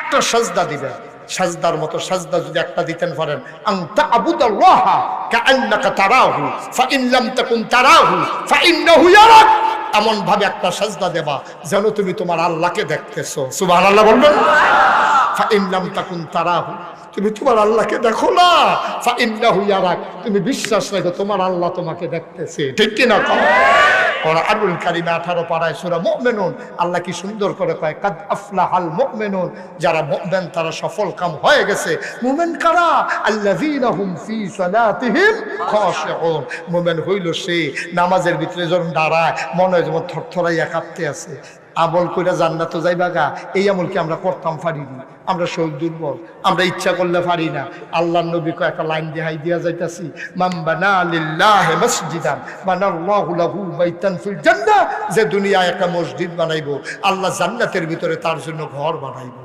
একটা সাজদা দিবেন, সাজদার মতো সাজদা যদি একটা দিতেন পারেন, আনতা আবুদাল্লাহা কাআন্নাকা তারাহু ফাইন লাম তাকুন তারাহু ফাইন্নাহু ইয়ারাক। এমন ভাবে একটা সাজদা দেবা যেন তুমি তোমার আল্লাহকে দেখতেছো। সুবহানাল্লাহ বলবেন। ফাইন লাম তাকুন তারাহু, তুমি তোমার আল্লাহকে দেখো না, ফাইন্নাহু ইয়ারাক, তুমি বিশ্বাস রাখো তোমার আল্লাহ তোমাকে দেখতেছে। ঠিক কি না? কোরআনুল কারীমে 18 পারায় সূরা মুমিনুন আল্লাহ কি সুন্দর করে কয়, কাদ আফলাহাল মুমিনুন, যারা মুমিন তারা সফল কাম হয়ে গেছে। মুমিন কারা? আল্লাযীনা হুম ফি সালাতিহিম খাশিউন। মুমিন হইল সে নামাজের ভিতরে যখন দাঁড়ায় মনে হয় যেমন থরথরাইয়া কাঁপতে আছে। আমল কইরা জান্নাত যাইবা গা, এই আমল কি আমরা করতাম পারি না? আমরা শরীর দুর্বল, আমরা ইচ্ছা করলে পারি না। আল্লাহর নবী কয় একটা লাইন দেখাই দিয়া যাইতাছি, মান বানা লিল্লাহি মসজিদান বানাল্লাহু লাহু বাইতান ফিল জান্নাহ, যে দুনিয়ায় একটা মসজিদ বানাইবো আল্লাহ জান্নাতের ভিতরে তার জন্য ঘর বানাইবো।